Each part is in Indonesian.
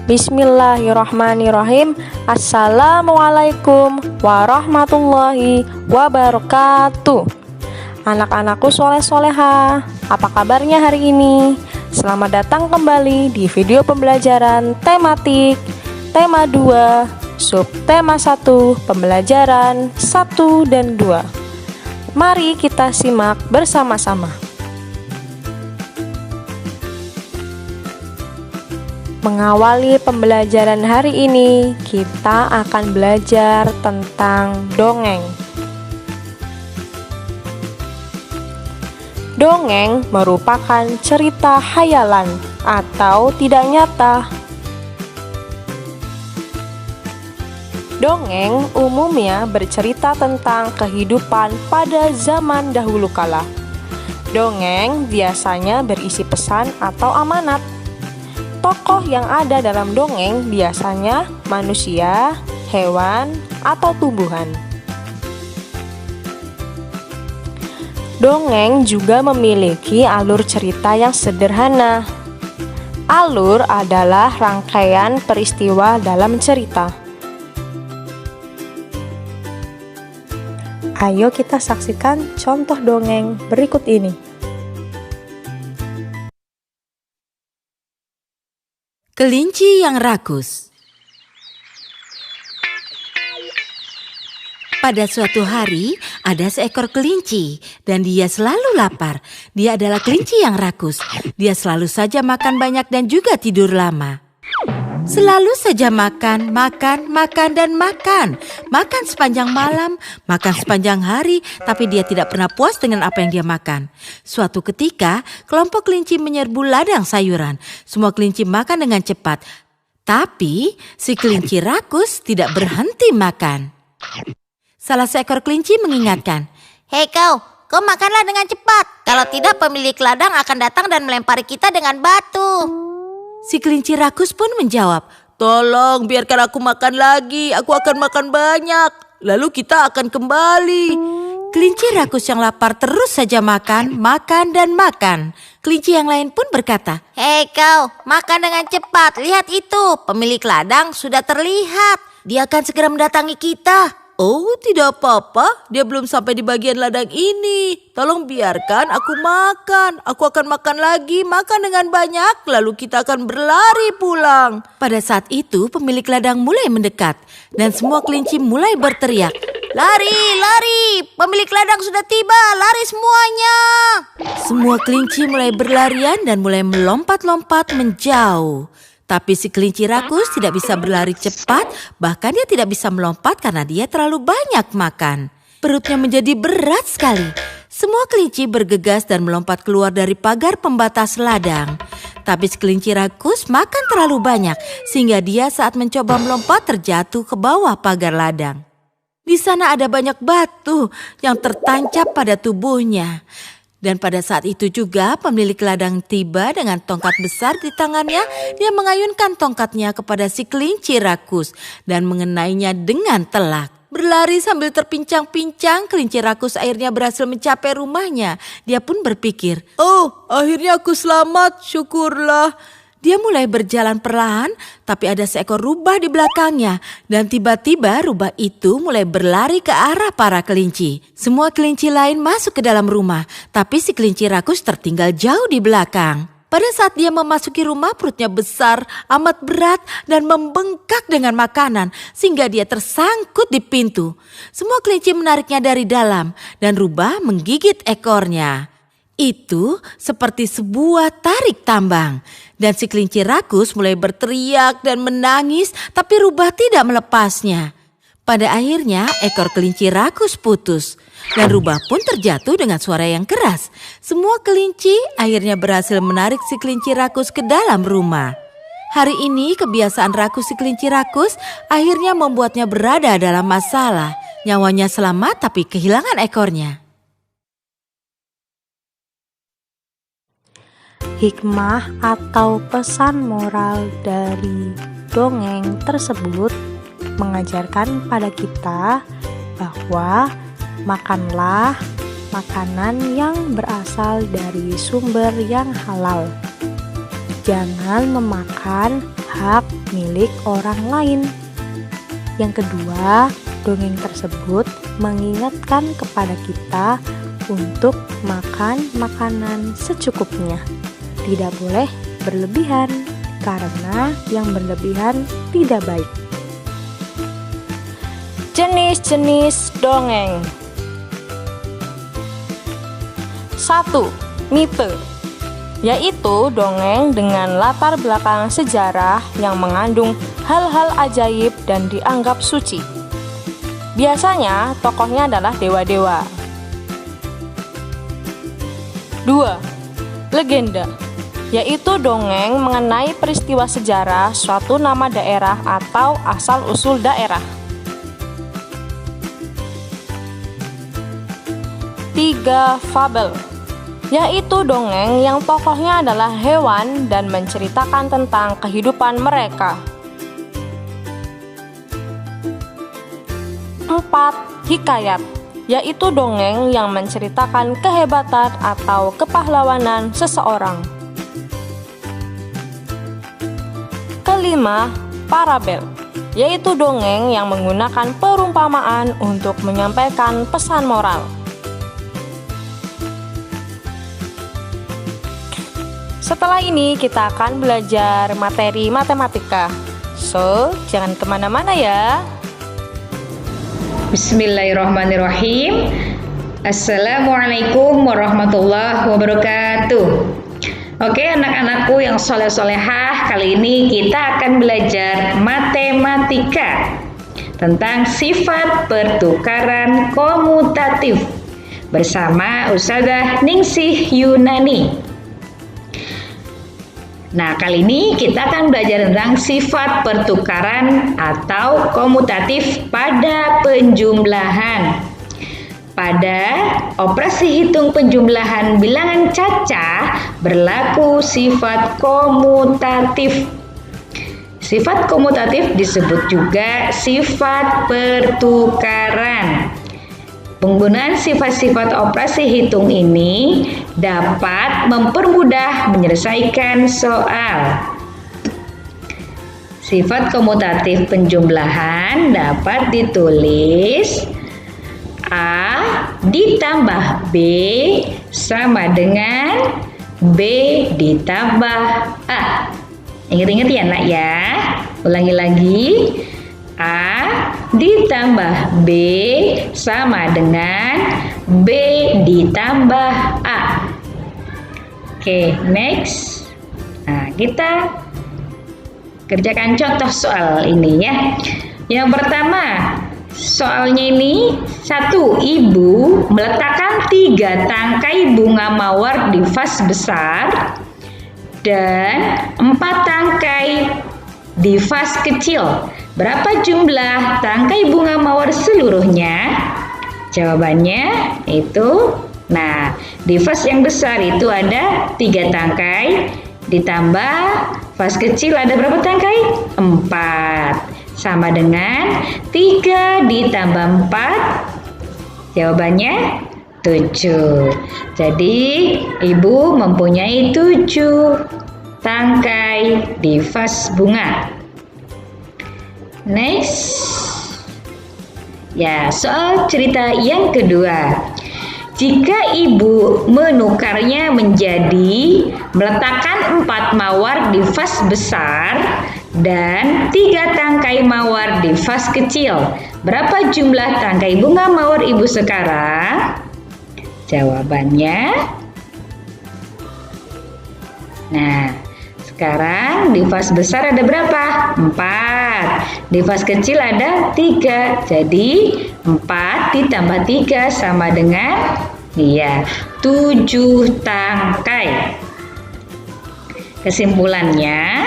Bismillahirrahmanirrahim. Assalamualaikum warahmatullahi wabarakatuh. Anak-anakku soleh-soleha, apa kabarnya hari ini? Selamat datang kembali di video pembelajaran tematik tema 2, subtema 1, pembelajaran 1 dan 2. Mari kita simak bersama-sama. Mengawali pembelajaran hari ini, kita akan belajar tentang dongeng. Dongeng merupakan cerita khayalan atau tidak nyata. Dongeng umumnya bercerita tentang kehidupan pada zaman dahulu kala. Dongeng biasanya berisi pesan atau amanat. Tokoh yang ada dalam dongeng biasanya manusia, hewan, atau tumbuhan. Dongeng juga memiliki alur cerita yang sederhana. Alur adalah rangkaian peristiwa dalam cerita. Ayo kita saksikan contoh dongeng berikut ini. Kelinci yang rakus. Pada suatu hari, ada seekor kelinci dan dia selalu lapar. Dia adalah kelinci yang rakus. Dia selalu saja makan banyak dan juga tidur lama. Selalu saja makan, dan makan. Makan sepanjang malam, makan sepanjang hari, tapi dia tidak pernah puas dengan apa yang dia makan. Suatu ketika, kelompok kelinci menyerbu ladang sayuran. Semua kelinci makan dengan cepat, tapi si kelinci rakus tidak berhenti makan. Salah seekor kelinci mengingatkan, "Hei kau makanlah dengan cepat. Kalau tidak pemilik ladang akan datang dan melempari kita dengan batu." Si kelinci rakus pun menjawab, "Tolong biarkan aku makan lagi, aku akan makan banyak. Lalu kita akan kembali." Kelinci rakus yang lapar terus saja makan, dan makan. Kelinci yang lain pun berkata, "Hei kau, makan dengan cepat. Lihat itu, pemilik ladang sudah terlihat. Dia akan segera mendatangi kita." "Oh, tidak apa-apa, dia belum sampai di bagian ladang ini. Tolong biarkan aku makan. Aku akan makan lagi, makan dengan banyak, lalu kita akan berlari pulang." Pada saat itu, pemilik ladang mulai mendekat dan semua kelinci mulai berteriak, "Lari, lari! Pemilik ladang sudah tiba, lari semuanya!" Semua kelinci mulai berlarian dan mulai melompat-lompat menjauh. Tapi si kelinci rakus tidak bisa berlari cepat, bahkan dia tidak bisa melompat karena dia terlalu banyak makan. Perutnya menjadi berat sekali. Semua kelinci bergegas dan melompat keluar dari pagar pembatas ladang. Tapi si kelinci rakus makan terlalu banyak, sehingga dia saat mencoba melompat terjatuh ke bawah pagar ladang. Di sana ada banyak batu yang tertancap pada tubuhnya. Dan pada saat itu juga pemilik ladang tiba dengan tongkat besar di tangannya. Dia mengayunkan tongkatnya kepada si kelinci rakus dan mengenainya dengan telak. Berlari sambil terpincang-pincang, kelinci rakus akhirnya berhasil mencapai rumahnya. Dia pun berpikir, "Oh, akhirnya aku selamat, syukurlah." Dia mulai berjalan perlahan, tapi ada seekor rubah di belakangnya. Dan tiba-tiba rubah itu mulai berlari ke arah para kelinci. Semua kelinci lain masuk ke dalam rumah, tapi si kelinci rakus tertinggal jauh di belakang. Pada saat dia memasuki rumah, perutnya besar, amat berat, dan membengkak dengan makanan, sehingga dia tersangkut di pintu. Semua kelinci menariknya dari dalam, dan rubah menggigit ekornya. Itu seperti sebuah tarik tambang. Dan si kelinci rakus mulai berteriak dan menangis, tapi rubah tidak melepasnya. Pada akhirnya ekor kelinci rakus putus. Dan rubah pun terjatuh dengan suara yang keras. Semua kelinci akhirnya berhasil menarik si kelinci rakus ke dalam rumah. Hari ini kebiasaan rakus si kelinci rakus akhirnya membuatnya berada dalam masalah. Nyawanya selamat tapi kehilangan ekornya. Hikmah atau pesan moral dari dongeng tersebut mengajarkan pada kita bahwa makanlah makanan yang berasal dari sumber yang halal. jangan memakan hak milik orang lain. Yang kedua, dongeng tersebut mengingatkan kepada kita untuk makan makanan secukupnya. Tidak boleh berlebihan, karena yang berlebihan tidak baik. Jenis-jenis dongeng. 1. Mite, yaitu dongeng dengan latar belakang sejarah yang mengandung hal-hal ajaib dan dianggap suci. Biasanya tokohnya adalah dewa-dewa. 2. Legenda, yaitu dongeng mengenai peristiwa sejarah suatu nama daerah atau asal-usul daerah. 3. Fabel, yaitu dongeng yang tokohnya adalah hewan dan menceritakan tentang kehidupan mereka. 4. Hikayat, yaitu dongeng yang menceritakan kehebatan atau kepahlawanan seseorang. 5. Parabel, yaitu dongeng yang menggunakan perumpamaan untuk menyampaikan pesan moral. Setelah ini kita akan belajar materi matematika. So, jangan kemana-mana ya. Bismillahirrahmanirrahim. Assalamualaikum warahmatullahi wabarakatuh. Oke, anak-anakku yang soleh-solehah, kali ini kita akan belajar matematika tentang sifat pertukaran komutatif bersama Ustazah Ningsih Yunani. Nah, kali ini kita akan belajar tentang sifat pertukaran atau komutatif pada penjumlahan. Pada operasi hitung penjumlahan bilangan cacah berlaku sifat komutatif. Sifat komutatif disebut juga sifat pertukaran. Penggunaan sifat-sifat operasi hitung ini dapat mempermudah menyelesaikan soal. Sifat komutatif penjumlahan dapat ditulis A ditambah B sama dengan B ditambah A. Ingat-ingat ya nak ya. Ulangi lagi. A ditambah B sama dengan B ditambah A. Oke, next. Nah, kita kerjakan contoh soal ini ya. Yang pertama, soalnya ini 1. Ibu meletakkan 3 tangkai bunga mawar di vas besar dan 4 tangkai di vas kecil. Berapa jumlah tangkai bunga mawar seluruhnya? Jawabannya itu, nah, di vas yang besar itu ada 3 tangkai, ditambah vas kecil ada berapa tangkai? 4. Sama dengan 3 ditambah 4, jawabannya 7. Jadi, ibu mempunyai 7 tangkai di vas bunga. Next. Ya, soal cerita yang kedua. Jika ibu menukarnya menjadi meletakkan 4 mawar di vas besar dan 3 tangkai mawar di vas kecil, berapa jumlah tangkai bunga mawar ibu sekarang? Jawabannya, nah, sekarang di vas besar ada berapa? 4. Di vas kecil ada 3. Jadi 4 ditambah 3 sama dengan 7 tangkai. Kesimpulannya,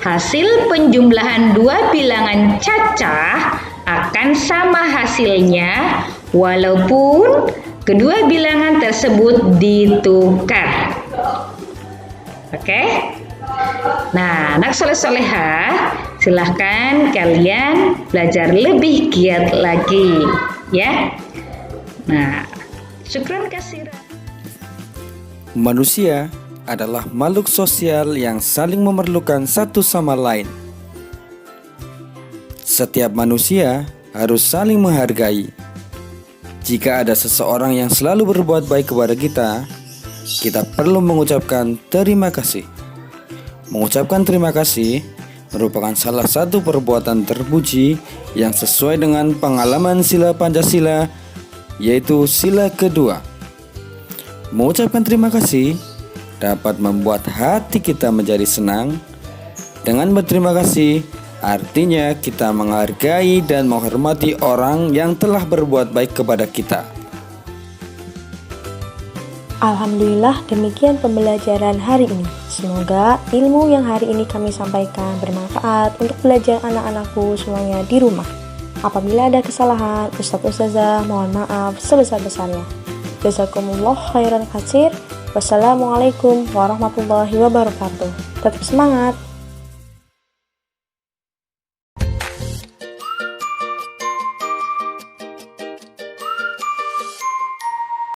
hasil penjumlahan 2 bilangan cacah akan sama hasilnya walaupun kedua bilangan tersebut ditukar. Oke? Nah, anak soleh-solehah, silahkan kalian belajar lebih giat lagi, ya. Nah, syukran kasiran. Manusia adalah makhluk sosial yang saling memerlukan satu sama lain. Setiap manusia harus saling menghargai. Jika ada seseorang yang selalu berbuat baik kepada kita perlu mengucapkan terima kasih. Mengucapkan terima kasih merupakan salah satu perbuatan terpuji yang sesuai dengan pengalaman sila Pancasila, yaitu sila kedua. Mengucapkan terima kasih dapat membuat hati kita menjadi senang. Dengan berterima kasih, artinya kita menghargai dan menghormati orang yang telah berbuat baik kepada kita. Alhamdulillah, demikian pembelajaran hari ini. Semoga ilmu yang hari ini kami sampaikan bermanfaat untuk belajar anak-anakku semuanya di rumah. Apabila ada kesalahan, Ustazah mohon maaf sebesar-besarnya. Jazakumullah khairan katsir. Wassalamualaikum warahmatullahi wabarakatuh. Tetap semangat.